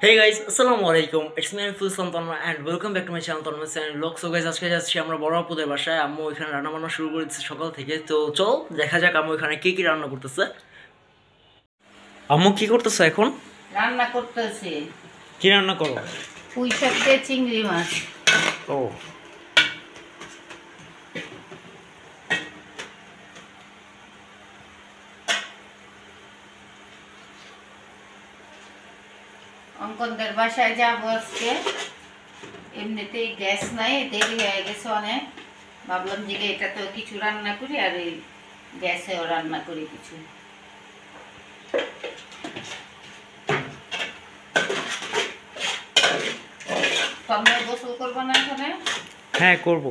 Hey guys, Assalamualaikum. It's me Full Santanma and welcome back to my channel Tanma Channel Vlog. So guys, আজকে যাচ্ছি আমরা বড় আপুদের বাসায়। আম্মু এখানে রান্না বান্না শুরু করে দিচ্ছে সকাল থেকে। তো চল দেখা যাক আম্মু এখানে কি কি রান্না করতেছে। আম্মু কি করতেছে এখন? রান্না করতেছি। কি রান্না করো? পুঁই শাক দিয়ে চিংড়ি মাছ। ও অঙ্কনদের বাসায় যাবো আজকে। এমনিতেই গ্যাস নাই, দেরি হয়ে গেছে অনেক। ভাবলাম যে এটাতেও কিছু রান্না করি আর এই গ্যাসেও রান্না করি কিছু। তোমরা গোসল করবো না এখানে? হ্যাঁ করব।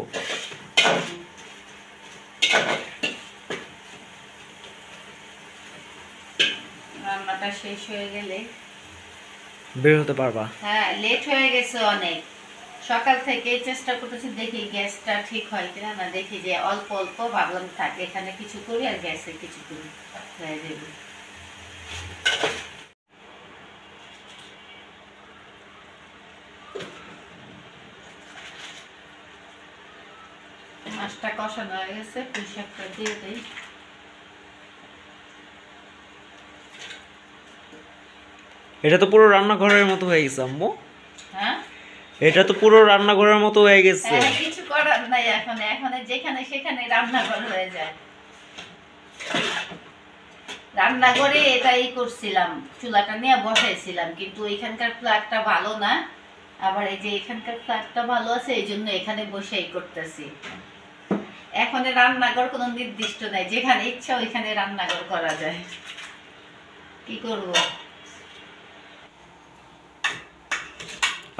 রান্নাটা শেষ হয়ে গেলে বের হতে পারবা। হ্যাঁ, লেট হয়ে গেছে অনেক। সকাল থেকে চেষ্টা করতেছি, দেখি গ্যাসটা ঠিক হয় কিনা। না দেখি যে অল্প অল্প, ভাবলাম থাকে এখানে কিছু করি আর গ্যাসে কিছু করি, হয়ে যাবে। মাছটা কষানো হয়ে গেছে, পুঁই শাকটা দিয়ে দিই। এটা তো পুরো রান্নাঘরের মতো হয়ে গেছে আম্মু। হ্যাঁ, এটা তো পুরো রান্নাঘরের মতো হয়ে গেছে। হ্যাঁ, কিছু করার নাই। এখন যেখানে সেখানে রান্নাঘর হয়ে যায়। রান্নাঘরে এটাই করছিলাম, চুলাটা নিয়ে বসাইছিলাম, কিন্তু এখানকার ফ্ল্যাটটা ভালো না। আবার এই যে এখানকার ফ্ল্যাটটা ভালো আছে, এই জন্য এখানে বসেই করতেছি। এখন রান্নাঘর কোনো নির্দিষ্ট নাই, যেখানে ইচ্ছা ওইখানে রান্নাঘর করা যায়। কি করব?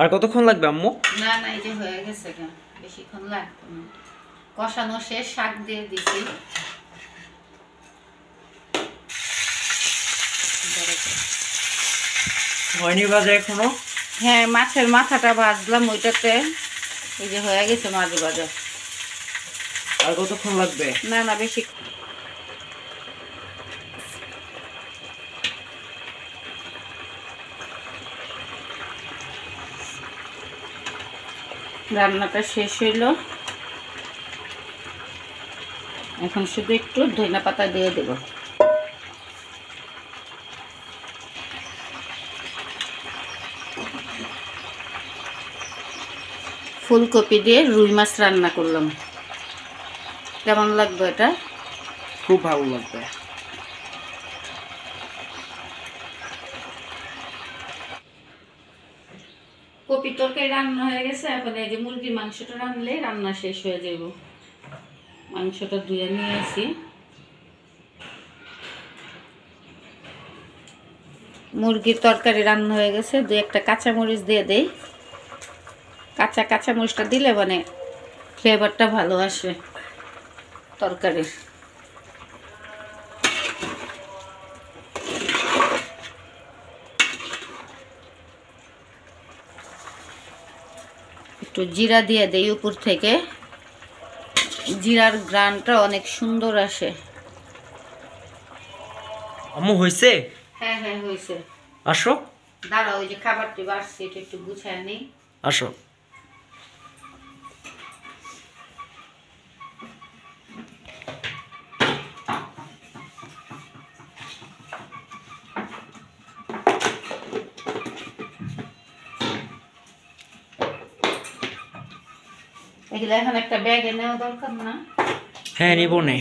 আর কতক্ষণ লাগবে আম্মু? না না, এই যে হয়ে গেছে, কেন বেশিক্ষণ লাগবে না। কষানো শেষ, শাক দিয়ে দিছি। হয়নি ভাজা এখনো? হ্যাঁ, মাছের মাথাটা ভাজলাম ওইটাতে। এই যে হয়ে গেছে মাছ ভাজা। আর কতক্ষণ লাগবে? না না, বেশি। রান্নাটা শেষ হইল, এখন শুধু একটু ধনিয়া পাতা দিয়ে দেব। ফুলকপি দিয়ে রুই মাছ রান্না করলাম। কেমন লাগবে এটা? খুব ভালো লাগবে। কপি তরকারি রান্না হয়ে গেছে। এখন এই যে মুরগির মাংসটা রান্নলে রান্না শেষ হয়ে যাব। মাংসটা ধুয়ে নিয়ে আসি। মুরগির তরকারি রান্না হয়ে গেছে। দুই একটা কাঁচামরিচ দিয়ে দেই। কাঁচামরিচটা দিলে মানে ফ্লেভারটা ভালো আসে তরকারির। একটু জিরা দিয়ে দেই উপর থেকে। জিরার ঘ্রাণটা অনেক সুন্দর আসে। আম্মু হয়েছে? হ্যাঁ হ্যাঁ, হয়েছে। আসো। দাঁড়াও, ওই যে খাবারটি বাড়ছে, এটা একটু গুছায় নেই। আসো। এগুলো এখন একটা ব্যাগে নেওয়া দরকার না? হ্যাঁ নিব নে।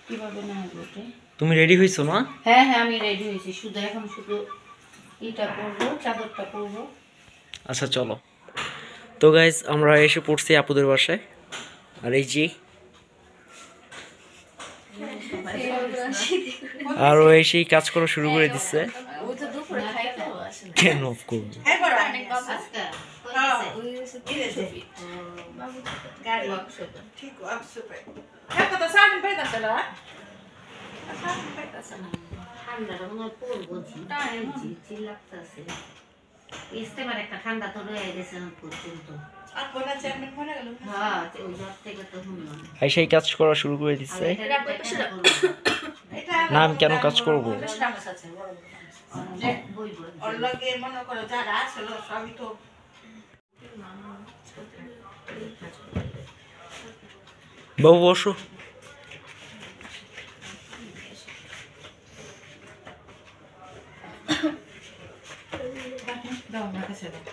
কিভাবে নেওয়া যাবে? তুমি রেডি হইছো না? হ্যাঁ হ্যাঁ, আমি রেডি হয়েছি। এখন শুধু এটা করবো, চাদরটা করবো। আচ্ছা চলো। তো গাইজ আমরা এসে পড়ছি আপুদের বাসায়। আর এই যে আর ও এসেই কাজ করা শুরু করে দিচ্ছে। কেন অফ করবো? ঠান্ডা তো রয়ে গেছে পর্যন্ত। সেই কাজ করা শুরু করে দিচ্ছে। না আমি কেন কাজ করবো? বই বই ওর লগে মনে করো যারা আসলো সবই তো বাবু বসো। দাও আমার কাছে দাও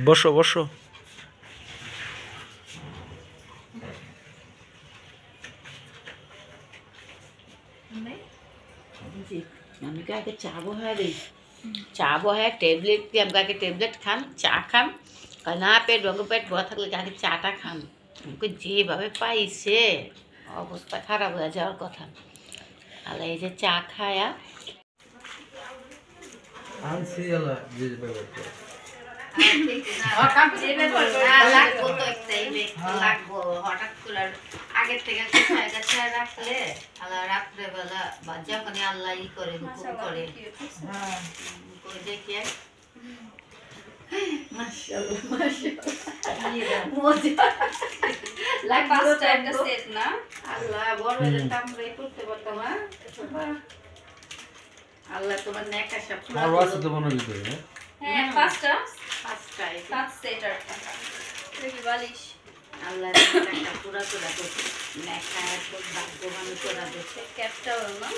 বসো বসো। আমি কাকে চা বহায় রে চা বহায় ট্যাবলেট দিয়ে আমি কাকে ট্যাবলেট খান চা খান না পেট রঙ পেট ভরা থাকলে কাকে চাটা খান আমাকে যেভাবে পাইছে অবস্থা খারাপ হয়ে যাওয়ার কথা আর এই যে চা খায়া আনছি আলা যে ব্যাপারটা লাগবো তো একটাই লাগবো হঠাৎ করে আগের থেকে কোথায় গেছে রাখলে আল্লাহ রাত্রেবেলা বা যখন আল্লাহ ই করে হুকুম করে দেখি আল্লাহ বড় আমরাই করতে পারতাম আল্লাহ তোমার নেকা সব আর ওয়াসে তো মনে ভিতরে না হ্যাঁ পাঁচটা পাঁচটায় পাঁচ সেট আর দেখি বালিশ আল্লাহ নেকা পুরা করে করছে নেকা একদম ভাগ্যবান করে দিচ্ছে ক্যাপটাও না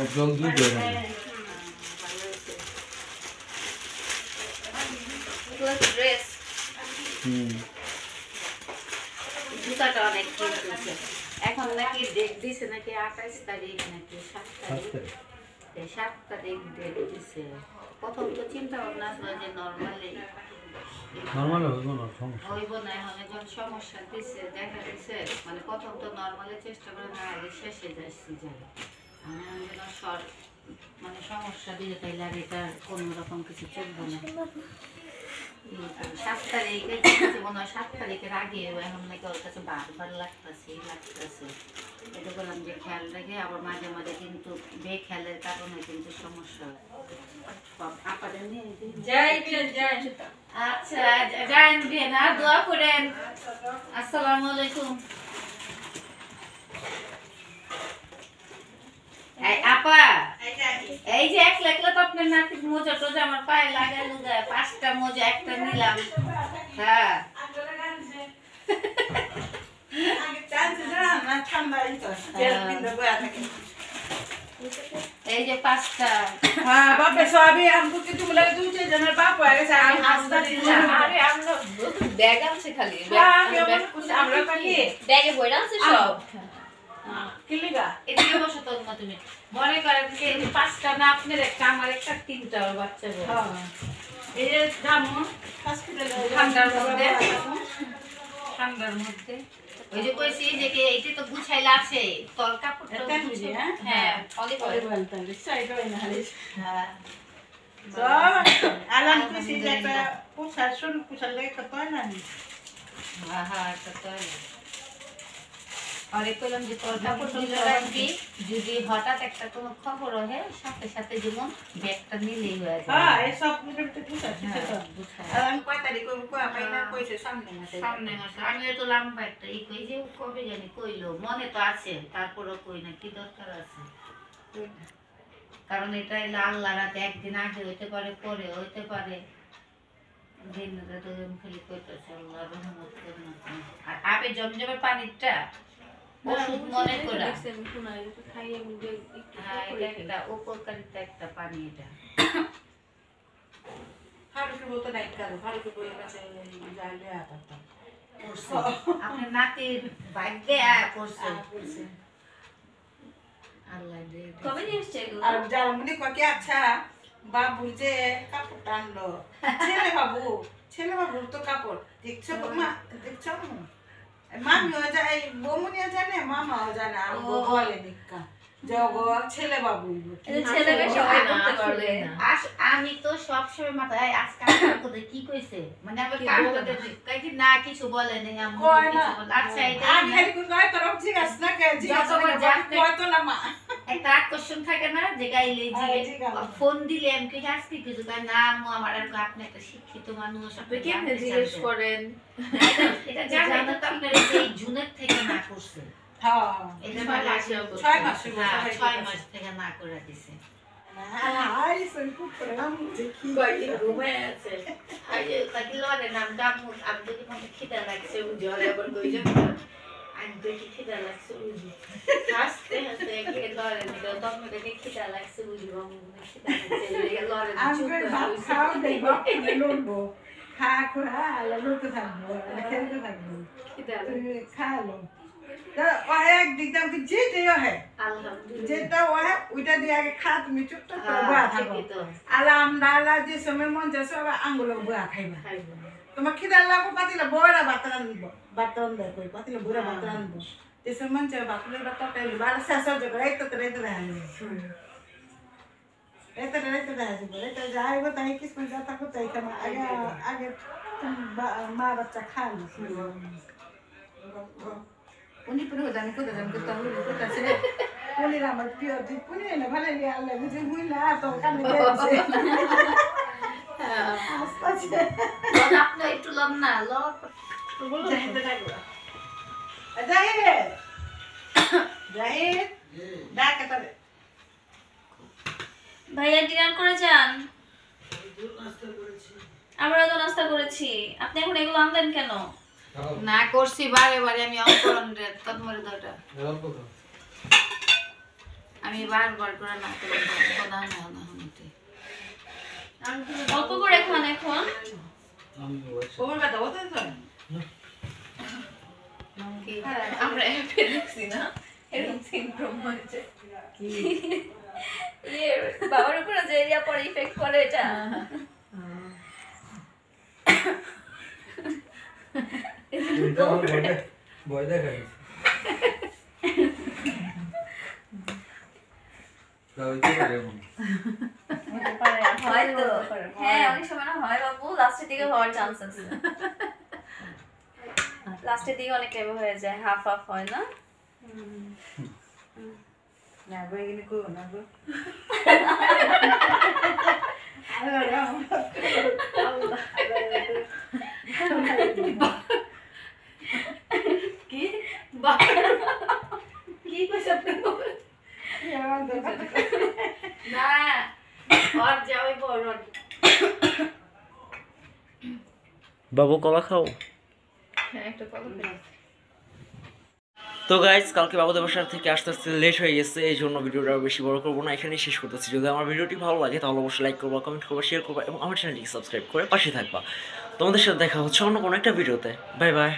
একদম দুই দেয় না প্লাস ড্রেস জুতাটা অনেক কিনতেছে এখন নাকি ডেট দিছে নাকি 28 তারিখ নাকি 7 তারিখ ডেট দিছে প্রথম তো চিন্তা ভাবনা ছিল যে নর্মালি নরমাল হবে না সমস্যা হইব না এখন যখন সমস্যা দিছে দেখা দিছে মানে প্রথম তো নর্মালি চেষ্টা করে না আগে শেষে যাচ্ছি যাই আমার যেন মানে সমস্যা দিয়ে তাইলে আর এটা কোনো রকম কিছু চলবে না 7 তারিখে মনে হয় 7 তারিখের আগে এখন নাকি ওর কাছে বারবার লাগতেছে এটা বললাম যে খেয়াল রাখে আবার মাঝে মাঝে কিন্তু বেখেয়ালের কারণে কিন্তু সমস্যা হয় আপাদের নিয়ে যাই যাই আচ্ছা যান বিয়ে না দোয়া করেন আসসালামু আলাইকুম আপা এই যে একলা একলা তো আপনার নাতির মোজা টোজা আমার পায়ে লাগাই লুগায় 5টা মোজা একটা নিলাম হ্যাঁ এই যে 5টা হ্যাঁ বাপে সবই আমকো কি তুমি লাগে দুই জনের বাপ হয়ে গেছে আমি হাসতা দিলাম আরে আমরা ব্যাগ আছে খালি আমরা কি ব্যাগে বইরা আছে সব কিলিগা এদিকে বসো তো মা তুমি মনে করেন যে এই 5টা না আপনার একটা আমার একটা 3টা বাচ্চা বড় এই যে জামু হসপিটালে ঠান্ডার মধ্যে ওই যে কইছি যে কি এইটা তো গুছাইলা আছে তোর কাপড়টা এটা বুঝি হ্যাঁ হ্যাঁ অলিভ পরে বলতাম সাইড হয় না হারিস হ্যাঁ সব আলাম কিছু যে একটা পুষার লাগে কত না হ্যাঁ হ্যাঁ তো আরে কইলাম যে তোর কাপড় তুলে রাখবি যদি হঠাৎ একটা কোনো খবর হয় সাথে সাথে যেমন ব্যাগটা নিলেই হয়ে যায় হ্যাঁ এই সব মিনিটে পুষার হ্যাঁ, তো বুঝায়। আর আমি কয় তারিখ কইব কই আমি না কইছে সামনে মাসে সামনে মাসে আমি তো লম্বা একটা এই কই যে কবে জানি কইলো মনে তো আছে তারপরও কই না কি দরকার আছে কারণ এটা আল্লাহ রাতে একদিন আগে হইতে পারে পরে হইতে পারে দিন রাতে তো খালি কইতেছে আল্লাহ রহমত করুন আর আবে জমজমের পানিটা ওষুধ মনে করে হ্যাঁ এটা একটা উপকারিতা একটা পানি এটা ফারুকে বলতো নাই কাল ফারুকে বলে কাছে যাইলে আপাতত আপনার নাতির ভাগ্যে করছে আল্লাহ দে কবে নিয়ে এসছে এগুলো আর জামুনি ককে আচ্ছা বাবু যে কাপড় টানলো ছেলে বাবুর তো কাপড় দেখছো মা দেখছো মামিও যায় বৌমনিও জানে মামাও জানে আর বলে নিকা জগো ছেলে বাবু ছেলেকে সবাই করতে পারবে না আমি তো সব সময় মাথায় আজকাল কোথায় কি কইছে মানে আমি কান করতে কই কি না কিছু বলে নাই আমি কয় না কিছু বলে আচ্ছা এটা আমি খালি কই তোর জিজ্ঞাসা না কে জিজ্ঞাসা কয় তো না মা একটা আকর্ষণ থাকে না যে গাইলে যে ফোন দিলে আমি কি আজকে কিছু তাই না আম্মু আমার আর আপনি একটা শিক্ষিত মানুষ আপনি কেমনে জিজ্ঞেস করেন এটা জানেন তো আপনার এই জুনের থেকে না করছে হ্যাঁ এটা 6 মাস 6 মাস থেকে না করে দিছে আই সই খুব করে আমি দেখি কয়দিন ঘুমায় আছে আর যে তাকে লড়ে নামটা আমি যদি মনে খিদা লাগছে জলে আবার কই যাবো আমি দেখি খিদা লাগছে বুঝি হাসতে হাসতে একে লড়ে নিল তখন দেখে খিদা লাগছে বুঝি বামুনে খিদা লাগছে লড়ে আমি চুপ ভাত খাও দেই বাপ লড়বো খা খা লড়তে থাকবো খেলতে থাকবো খিদা তুমি খালো তো একদিক দাম কি যেতে হয় আলহামদুলিল্লাহ যেটা হয় ওইটা দিয়ে আগে খা তুমি চুপচাপ করে বয়া থাকো ঠিকই তো আলাম ডালা যে সময় মন যাচ্ছে আঙ্গুলো বয়া খাইবা খাইবো তোমার খিদা লাগবো পাতিলে বড়া ভাত রান্নবো ভাত রান্না কই পাতিলে বড়া ভাত রান্নবো যে সময় মন চায় বাকুলের ভাত তরকারি ভালো শেষ হয়ে যাবে এই তো রেতে দেখা যাবে রেতে দেখা যাবে রেতে যাইব তাই কিসমে যা থাকো তাই খাবো আগে আগে মা বাচ্চা খালো উনি পুরো জানি তাহলে কোথাছে পুনির আমার প্রিয় তুই পুনি না ভালো লিয়ে আল্লাহ বুঝে হইলা তো কানে দিয়েছে আস্তে আপনি একটু লম না লম ভাইয়া ডিনার করে যান আমরাও তো নাস্তা করেছি আপনি এখন এগুলো আনলেন কেন না করছি বারে বারে আমি অঙ্করণ রে তন্মরে দটা আমি বারবার করে না করে কথা না না হতে অল্প করে খান এখন ওমর কথা হতে তো আমরা অ্যাপে দেখছি না এরকম সিনড্রোম হয়েছে ইয়ে বাবার উপরে যে এরিয়া পরে ইফেক্ট করে এটা ভয় দেখাই হয়তো হ্যাঁ অনেক সময় না হয় বাবু লাস্টের দিকে হওয়ার চান্স আছে লাস্টের দিকে অনেক টাইম হয়ে যায় হাফ হাফ হয় না না গো এগুলি কো না গো কি কি কইছ আপনি না আর যাওই বড় বাবু কলা খাও। হ্যাঁ একটা কথা তো গাইজ কালকে বাবুদের বাসার থেকে আস্তে আস্তে লেট হয়ে গেছে, এই জন্য ভিডিওটা বেশি বড় করবো না, এখানেই শেষ করতেছি। যদি আমার ভিডিওটি ভালো লাগে তাহলে অবশ্যই লাইক করবা, কমেন্ট করবা, শেয়ার করবা এবং আমার চ্যানেলটিকে সাবস্ক্রাইব করে পাশে থাকবা। তোমাদের সাথে দেখা হচ্ছে অন্য কোনো একটা ভিডিওতে। Bye bye.